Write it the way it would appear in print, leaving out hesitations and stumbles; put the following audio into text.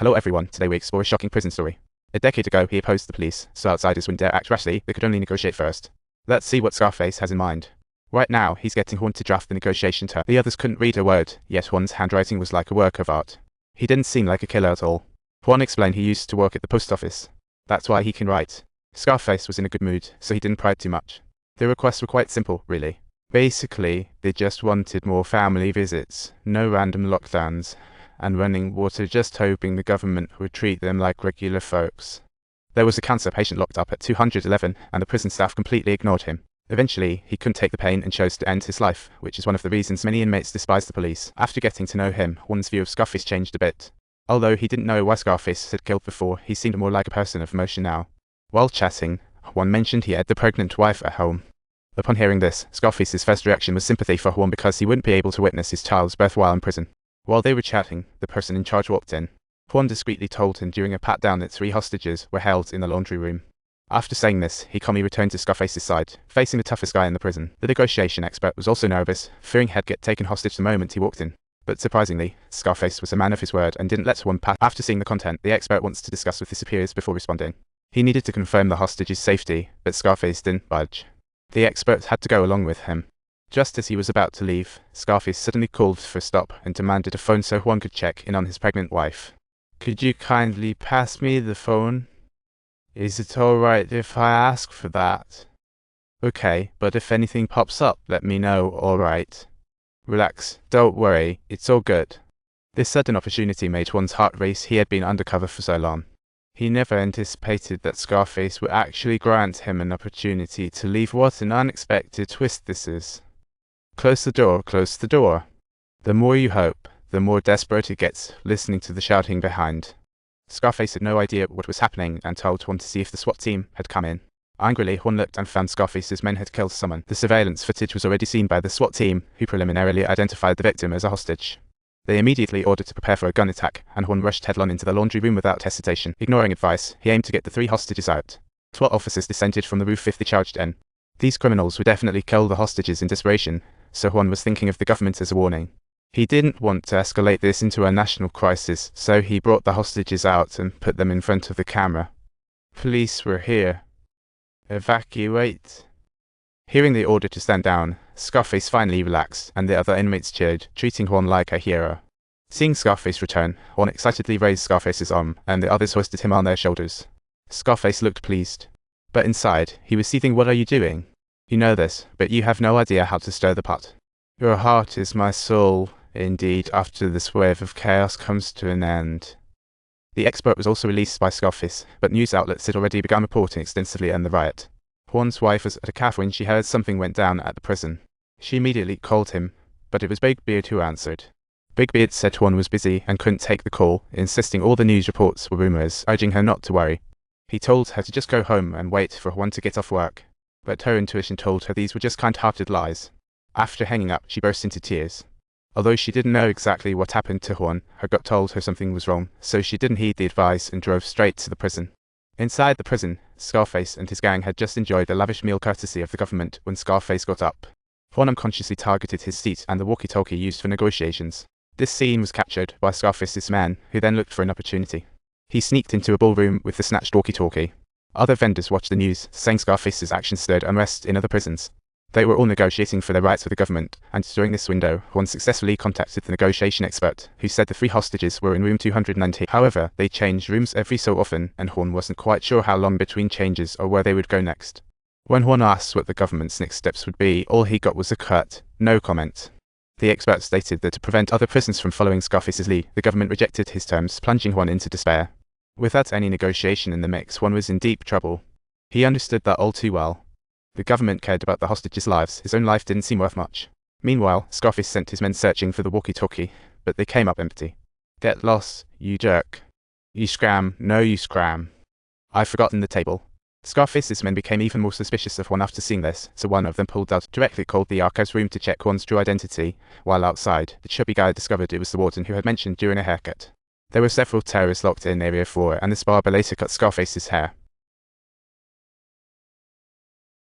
Hello everyone, today we explore a shocking prison story. A decade ago, he opposed the police, so outsiders wouldn't dare act rashly, they could only negotiate first. Let's see what Scarface has in mind. Right now, he's getting Juan to draft the negotiation term. The others couldn't read a word, yet Juan's handwriting was like a work of art. He didn't seem like a killer at all. Juan explained he used to work at the post office. That's why he can write. Scarface was in a good mood, so he didn't pry too much. The requests were quite simple, really. Basically, they just wanted more family visits, no random lockdowns, and running water, just hoping the government would treat them like regular folks. There was a cancer patient locked up at 211, and the prison staff completely ignored him. Eventually, he couldn't take the pain and chose to end his life, which is one of the reasons many inmates despise the police. After getting to know him, one's view of Scarface changed a bit. Although he didn't know why Scarface had killed before, he seemed more like a person of emotion now. While chatting, Juan mentioned he had the pregnant wife at home. Upon hearing this, Scarface's first reaction was sympathy for Juan because he wouldn't be able to witness his child's birth while in prison. While they were chatting, the person in charge walked in. Juan discreetly told him during a pat-down that 3 hostages were held in the laundry room. After saying this, he calmly returned to Scarface's side, facing the toughest guy in the prison. The negotiation expert was also nervous, fearing he'd get taken hostage the moment he walked in. But surprisingly, Scarface was a man of his word and didn't let Juan pass. After seeing the content, the expert wants to discuss with his superiors before responding. He needed to confirm the hostage's safety, but Scarface didn't budge. The expert had to go along with him. Just as he was about to leave, Scarface suddenly called for a stop and demanded a phone so Juan could check in on his pregnant wife. "Could you kindly pass me the phone? Is it alright if I ask for that?" "Okay, but if anything pops up, let me know, alright?" "Relax, don't worry, it's all good." This sudden opportunity made Juan's heart race. He had been undercover for so long. He never anticipated that Scarface would actually grant him an opportunity to leave. What an unexpected twist this is. Close the door, close the door. The more you hope, the more desperate it gets, listening to the shouting behind. Scarface had no idea what was happening and told Juan to see if the SWAT team had come in. Angrily, Juan looked and found Scarface's men had killed someone. The surveillance footage was already seen by the SWAT team, who preliminarily identified the victim as a hostage. They immediately ordered to prepare for a gun attack, and Juan rushed headlong into the laundry room without hesitation. Ignoring advice, he aimed to get the 3 hostages out. SWAT officers descended from the roof if they charged in. These criminals would definitely kill the hostages in desperation, so Juan was thinking of the government as a warning. He didn't want to escalate this into a national crisis, so he brought the hostages out and put them in front of the camera. "Police were here. Evacuate." Hearing the order to stand down, Scarface finally relaxed, and the other inmates cheered, treating Juan like a hero. Seeing Scarface return, Juan excitedly raised Scarface's arm, and the others hoisted him on their shoulders. Scarface looked pleased. But inside, he was seething. "What are you doing? You know this, but you have no idea how to stir the pot. Your heart is my soul, indeed, after this wave of chaos comes to an end." The expert was also released by Scarface, but news outlets had already begun reporting extensively on the riot. Juan's wife was at a cafe when she heard something went down at the prison. She immediately called him, but it was Big Beard who answered. Big Beard said Juan was busy and couldn't take the call, insisting all the news reports were rumors, urging her not to worry. He told her to just go home and wait for Juan to get off work, but her intuition told her these were just kind-hearted lies. After hanging up, she burst into tears. Although she didn't know exactly what happened to Juan, her gut told her something was wrong, so she didn't heed the advice and drove straight to the prison. Inside the prison, Scarface and his gang had just enjoyed a lavish meal courtesy of the government when Scarface got up. Juan unconsciously targeted his seat and the walkie-talkie used for negotiations. This scene was captured by Scarface's man, who then looked for an opportunity. He sneaked into a ballroom with the snatched walkie-talkie. Other vendors watched the news, saying Scarface's actions stirred unrest in other prisons. They were all negotiating for their rights with the government, and during this window, Juan successfully contacted the negotiation expert, who said the 3 hostages were in room 290. However, they changed rooms every so often, and Juan wasn't quite sure how long between changes or where they would go next. When Juan asked what the government's next steps would be, all he got was a curt, "No comment." The expert stated that to prevent other prisons from following Scarface's lead, the government rejected his terms, plunging Juan into despair. Without any negotiation in the mix, Juan was in deep trouble. He understood that all too well. The government cared about the hostages' lives, his own life didn't seem worth much. Meanwhile, Scarface sent his men searching for the walkie-talkie, but they came up empty. "Get lost, you jerk. You scram, no you scram. I've forgotten the table." Scarface's men became even more suspicious of Juan after seeing this, so one of them pulled out, directly called the archives room to check Juan's true identity. While outside, the chubby guy discovered it was the warden who had mentioned during a haircut. There were several terrorists locked in Area 4, and this barber later cut Scarface's hair.